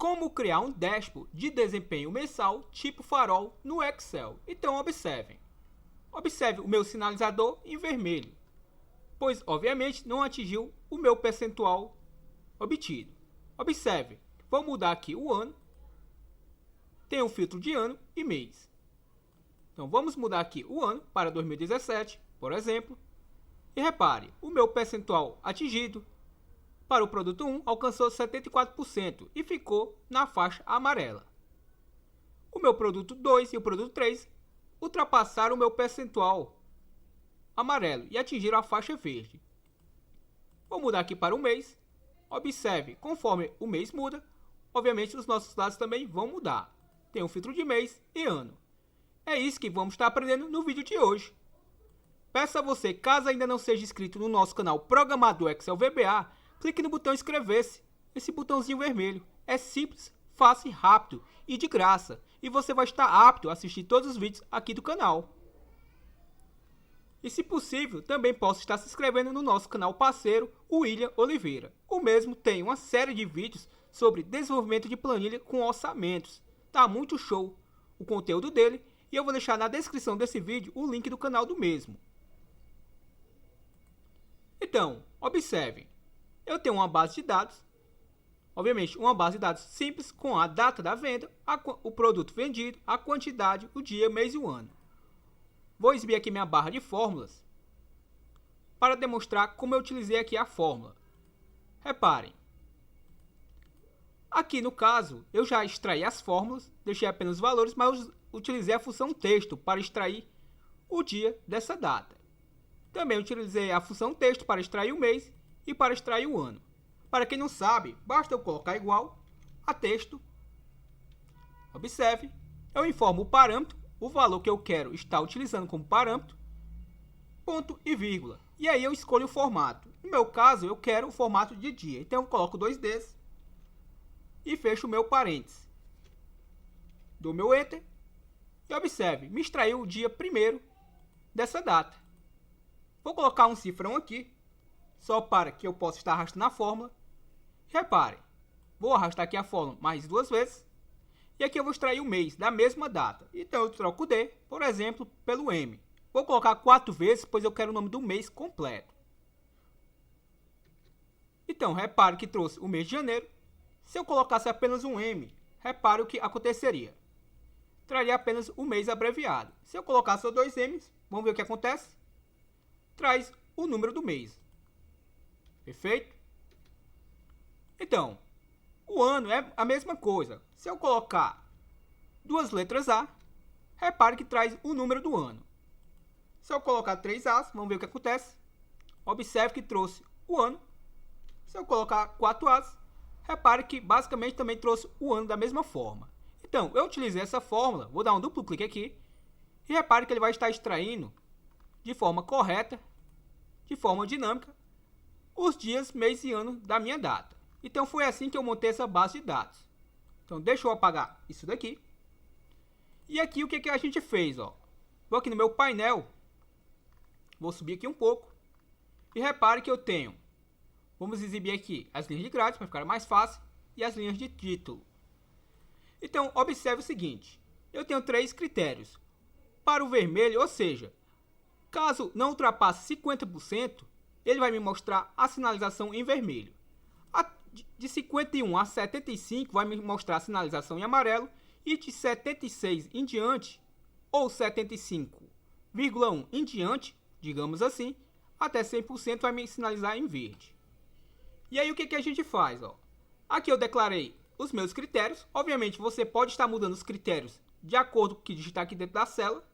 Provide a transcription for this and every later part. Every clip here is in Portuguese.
como criar um dashboard de desempenho mensal tipo farol no Excel. Então observem. Observe o meu sinalizador em vermelho, pois obviamente não atingiu o meu percentual obtido. Observe, vou mudar aqui o ano, tem um filtro de ano e mês. Então vamos mudar aqui o ano para 2017, por exemplo, e repare, o meu percentual atingido para o produto 1 alcançou 74% e ficou na faixa amarela. O meu produto 2 e o produto 3 ultrapassaram o meu percentual amarelo e atingiram a faixa verde. Vou mudar aqui para o mês. Observe, conforme o mês muda, obviamente os nossos dados também vão mudar. Tem um filtro de mês e ano. É isso que vamos estar aprendendo no vídeo de hoje. Peço a você, caso ainda não seja inscrito no nosso canal Programador Excel VBA, clique no botão inscrever-se, esse botãozinho vermelho. É simples, fácil e rápido e de graça. E você vai estar apto a assistir todos os vídeos aqui do canal. E se possível, também possa estar se inscrevendo no nosso canal parceiro, o William Oliveira. O mesmo tem uma série de vídeos sobre desenvolvimento de planilha com orçamentos. Tá muito show o conteúdo dele e eu vou deixar na descrição desse vídeo o link do canal do mesmo. Então, observem. Eu tenho uma base de dados, obviamente uma base de dados simples com a data da venda, o produto vendido, a quantidade, o dia, mês e o ano. Vou exibir aqui minha barra de fórmulas para demonstrar como eu utilizei aqui a fórmula. Reparem, aqui no caso eu já extraí as fórmulas, deixei apenas os valores, mas eu utilizei a função texto para extrair o dia dessa data. Também utilizei a função texto para extrair o mês e para extrair o ano. Para quem não sabe, basta eu colocar igual a texto. Observe, eu informo o parâmetro, o valor que eu quero estar utilizando como parâmetro, ponto e vírgula. E aí eu escolho o formato. No meu caso, eu quero o formato de dia. Então eu coloco 2Ds e fecho o meu parênteses. Dou meu Enter e observe, me extraiu o dia 1º dessa data. Vou colocar um cifrão aqui, só para que eu possa estar arrastando a fórmula. Reparem, vou arrastar aqui a fórmula mais 2 vezes. E aqui eu vou extrair o mês da mesma data. Então eu troco o D, por exemplo, pelo M. Vou colocar 4 vezes, pois eu quero o nome do mês completo. Então, repare que trouxe o mês de janeiro. Se eu colocasse apenas um M, repare o que aconteceria. Traria apenas o mês abreviado. Se eu colocasse só 2 M's, vamos ver o que acontece. Traz o número do mês. Perfeito? Então, o ano é a mesma coisa. Se eu colocar 2 letras A, repare que traz o número do ano. Se eu colocar 3 As, vamos ver o que acontece. Observe que trouxe o ano. Se eu colocar 4 As, repare que basicamente também trouxe o ano da mesma forma. Então, eu utilizei essa fórmula, vou dar um duplo clique aqui, e repare que ele vai estar extraindo de forma correta, de forma dinâmica, os dias, mês e ano da minha data. Então foi assim que eu montei essa base de dados. Então deixa eu apagar isso daqui. E aqui o que a gente fez? Ó? Vou aqui no meu painel, vou subir aqui um pouco, e repare que eu tenho, vamos exibir aqui as linhas de grade para ficar mais fácil, e as linhas de título. Então observe o seguinte, eu tenho 3 critérios. Para o vermelho, ou seja, caso não ultrapasse 50%, ele vai me mostrar a sinalização em vermelho. De 51 a 75 vai me mostrar a sinalização em amarelo. E de 76 em diante, ou 75,1 em diante, digamos assim, até 100% vai me sinalizar em verde. E aí o que a gente faz? Ó? Aqui eu declarei os meus critérios. Obviamente você pode estar mudando os critérios de acordo com o que digitar aqui dentro da célula.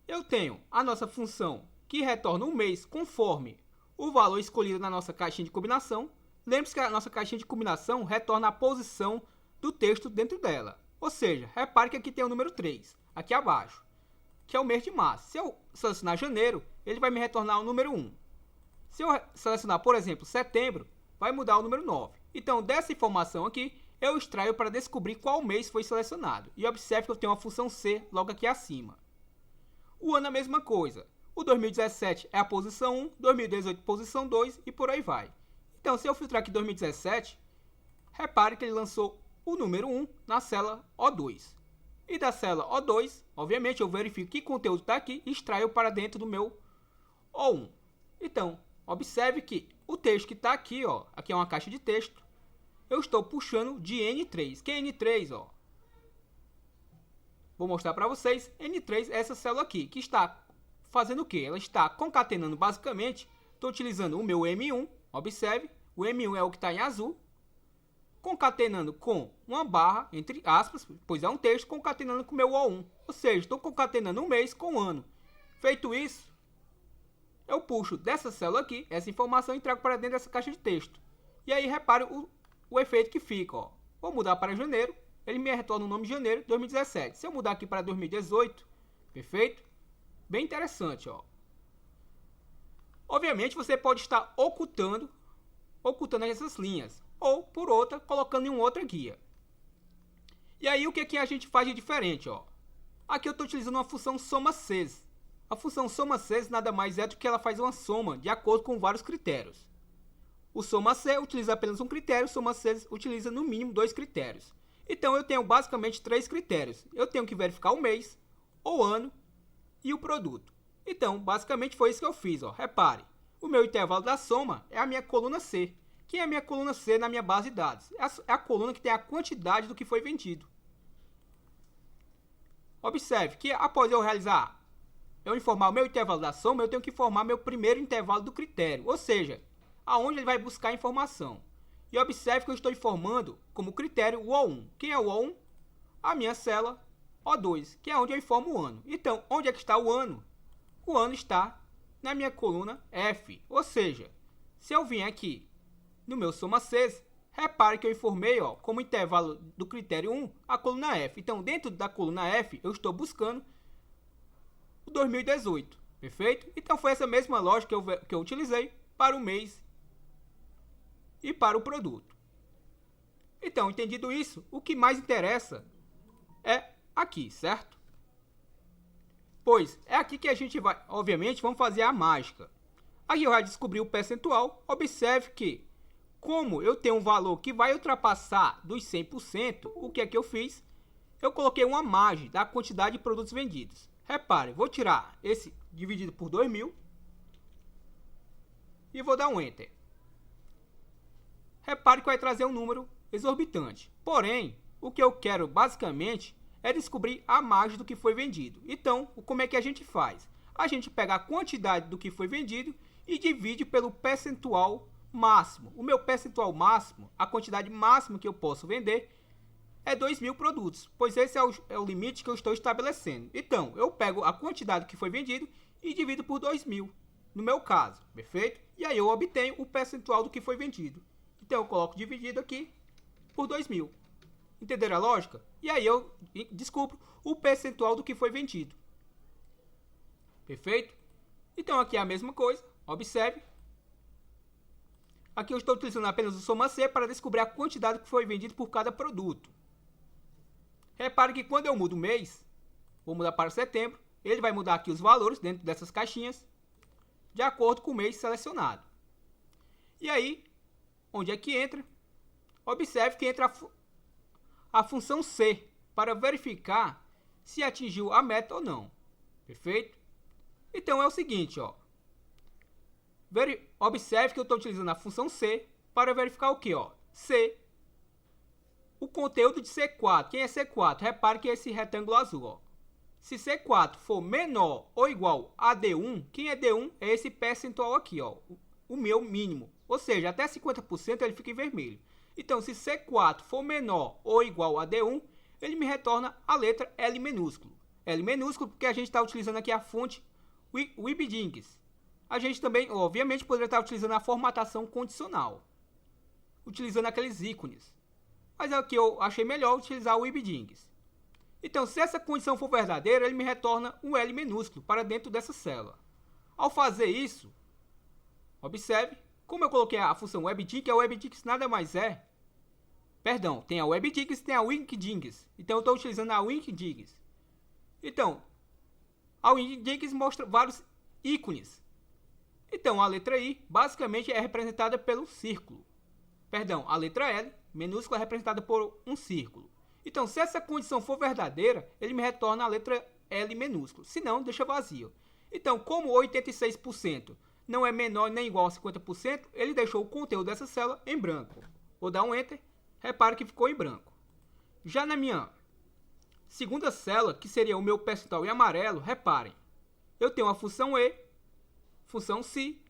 Eu tenho a nossa função que retorna um mês conforme o valor escolhido na nossa caixinha de combinação. Lembre-se que a nossa caixinha de combinação retorna a posição do texto dentro dela. Ou seja, repare que aqui tem o número 3, aqui abaixo, que é o mês de março. Se eu selecionar janeiro, ele vai me retornar o número 1. Se eu selecionar, por exemplo, setembro, vai mudar o número 9. Então, dessa informação aqui, eu extraio para descobrir qual mês foi selecionado. E observe que eu tenho uma função C logo aqui acima. O ano é a mesma coisa. O 2017 é a posição 1, 2018 posição 2 e por aí vai. Então, se eu filtrar aqui 2017, repare que ele lançou o número 1 na célula O2. E da célula O2, obviamente, eu verifico que conteúdo está aqui e extraio para dentro do meu O1. Então, observe que o texto que está aqui, ó, aqui é uma caixa de texto, eu estou puxando de N3. Que é N3, ó? Vou mostrar para vocês. N3 é essa célula aqui, que está fazendo o quê? Ela está concatenando basicamente, estou utilizando o meu M1, observe, o M1 é o que está em azul, concatenando com uma barra, entre aspas, pois é um texto, concatenando com o meu O1. Ou seja, estou concatenando um mês com um ano. Feito isso, eu puxo dessa célula aqui, essa informação, e trago para dentro dessa caixa de texto. E aí, repare o efeito que fica, ó. Vou mudar para janeiro, ele me retorna o nome de janeiro de 2017. Se eu mudar aqui para 2018, perfeito? Bem interessante, ó. Obviamente, você pode estar ocultando essas linhas, ou, por outra, colocando em uma outra guia. E aí, o que a gente faz de diferente, ó? Aqui eu estou utilizando uma função soma-ces. A função soma-ces nada mais é do que ela faz uma soma de acordo com vários critérios. O soma-c utiliza apenas um critério, o soma-ces utiliza no mínimo 2 critérios. Então, eu tenho basicamente 3 critérios. Eu tenho que verificar o mês, o ano e o produto. Então, basicamente foi isso que eu fiz, ó. Repare, o meu intervalo da soma é a minha coluna C. Que é a minha coluna C na minha base de dados? É a coluna que tem a quantidade do que foi vendido. Observe que após eu informar o meu intervalo da soma, eu tenho que informar meu primeiro intervalo do critério, ou seja, aonde ele vai buscar a informação. E observe que eu estou informando como critério o O1. Quem é o O1? A minha célula O2, que é onde eu informo o ano. Então, onde é que está o ano? O ano está na minha coluna F. Ou seja, se eu vim aqui no meu soma-ces, repare que eu informei, ó, como intervalo do critério 1 a coluna F. Então, dentro da coluna F, eu estou buscando o 2018. Perfeito? Então, foi essa mesma lógica que eu utilizei para o mês e para o produto. Então, entendido isso, o que mais interessa é aqui, certo? Pois é aqui que a gente vai, obviamente, vamos fazer a mágica. Aqui eu já descobri o percentual. Observe que, como eu tenho um valor que vai ultrapassar dos 100%, o que é que eu fiz? Eu coloquei uma margem da quantidade de produtos vendidos. Repare, vou tirar esse dividido por 2.000 e vou dar um Enter. Repare que vai trazer um número exorbitante. Porém, o que eu quero basicamente é descobrir a margem do que foi vendido. Então, como é que a gente faz? A gente pega a quantidade do que foi vendido e divide pelo percentual máximo. O meu percentual máximo, a quantidade máxima que eu posso vender, é 2.000 produtos, pois esse é o limite que eu estou estabelecendo. Então, eu pego a quantidade que foi vendido e divido por 2.000, no meu caso, perfeito? E aí eu obtenho o percentual do que foi vendido. Então, eu coloco dividido aqui por 2.000. Entenderam a lógica? E aí eu descubro o percentual do que foi vendido. Perfeito? Então, aqui é a mesma coisa. Observe. Aqui eu estou utilizando apenas o soma-c para descobrir a quantidade que foi vendido por cada produto. Repare que quando eu mudo o mês, vou mudar para setembro, ele vai mudar aqui os valores dentro dessas caixinhas, de acordo com o mês selecionado. E aí, onde é que entra? Observe que entra a função C, para verificar se atingiu a meta ou não. Perfeito? Então é o seguinte, ó. Observe que eu estou utilizando a função C para verificar o que, ó? C, o conteúdo de C4. Quem é C4? Repare que é esse retângulo azul, ó. Se C4 for menor ou igual a D1, quem é D1 é esse percentual aqui, ó, o meu mínimo. Ou seja, até 50% ele fica em vermelho. Então, se C4 for menor ou igual a D1, ele me retorna a letra L minúsculo. L minúsculo porque a gente está utilizando aqui a fonte Webdings. A gente também, obviamente, poderia estar utilizando a formatação condicional, utilizando aqueles ícones. Mas aqui eu achei melhor utilizar o Webdings. Então, se essa condição for verdadeira, ele me retorna um L minúsculo para dentro dessa célula. Ao fazer isso, observe, como eu coloquei a função Webdings, a Webdings nada mais é... Perdão, tem a Webdings e tem a Wikidings. Então, eu estou utilizando a Wikidings. Então, a Wikidings mostra vários ícones. Então, a letra I basicamente é representada pelo círculo. Perdão, a letra L minúsculo é representado por um círculo. Então, se essa condição for verdadeira, ele me retorna a letra L minúsculo. Se não, deixa vazio. Então, como 86% não é menor nem igual a 50%, ele deixou o conteúdo dessa célula em branco. Vou dar um Enter. Repare que ficou em branco. Já na minha segunda célula, que seria o meu percentual em amarelo, reparem. Eu tenho a função E, função Si,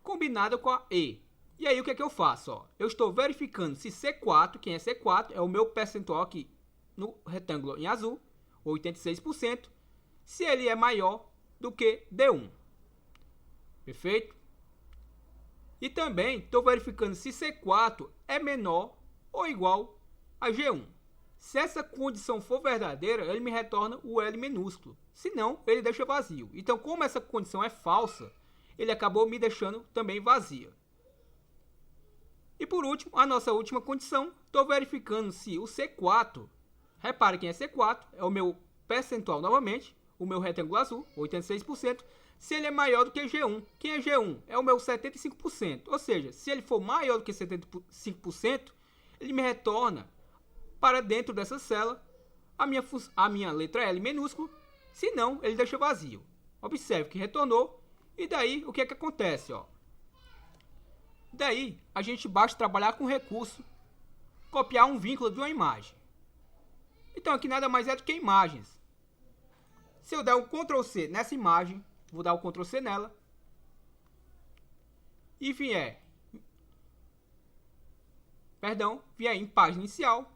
combinada com a E. E aí o que é que eu faço? Ó? Eu estou verificando se C4, quem é C4, é o meu percentual aqui no retângulo em azul, 86%, se ele é maior do que D1. Perfeito? E também estou verificando se C4 é menor ou igual a G1. Se essa condição for verdadeira, ele me retorna o L minúsculo. Se não, ele deixa vazio. Então, como essa condição é falsa, ele acabou me deixando também vazia. E por último, a nossa última condição, estou verificando se o C4, repare quem é C4, é o meu percentual novamente, o meu retângulo azul, 86%, se ele é maior do que G1. Quem é G1? É o meu 75%. Ou seja, se ele for maior do que 75%, ele me retorna para dentro dessa célula a minha letra L minúsculo. Se não, ele deixa vazio. Observe que retornou. E daí, o que é que acontece? Ó? Daí, a gente basta trabalhar com o recurso copiar um vínculo de uma imagem. Então, aqui nada mais é do que imagens. Se eu der um Ctrl C nessa imagem, vou dar um Ctrl C nela, e vier em página inicial,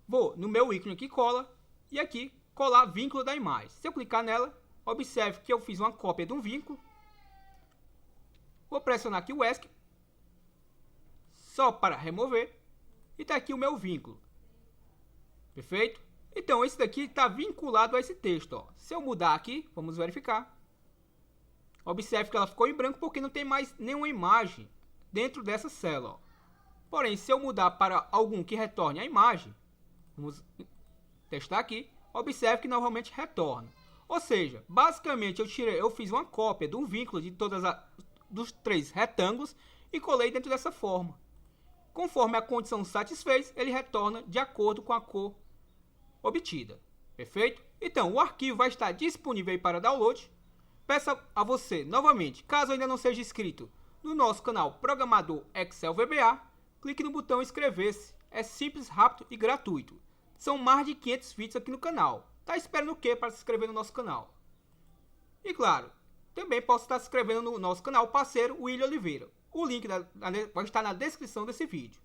vou no meu ícone que cola, e aqui colar vínculo da imagem. Se eu clicar nela, observe que eu fiz uma cópia de um vínculo. Vou pressionar aqui o ESC, só para remover, e está aqui o meu vínculo. Perfeito? Então, esse daqui está vinculado a esse texto. Ó. Se eu mudar aqui, vamos verificar. Observe que ela ficou em branco porque não tem mais nenhuma imagem dentro dessa célula. Ó. Porém, se eu mudar para algum que retorne a imagem, vamos testar aqui, observe que novamente retorna. Ou seja, basicamente eu fiz uma cópia de um vínculo de dos 3 retângulos e colei dentro dessa forma. Conforme a condição satisfez, ele retorna de acordo com a cor obtida. Perfeito? Então, o arquivo vai estar disponível aí para download. Peço a você, novamente, caso ainda não seja inscrito no nosso canal Programador Excel VBA, clique no botão inscrever-se. É simples, rápido e gratuito. São mais de 500 vídeos aqui no canal. Tá esperando o que para se inscrever no nosso canal? E claro, também posso estar se inscrevendo no nosso canal parceiro William Oliveira. O link vai estar na descrição desse vídeo.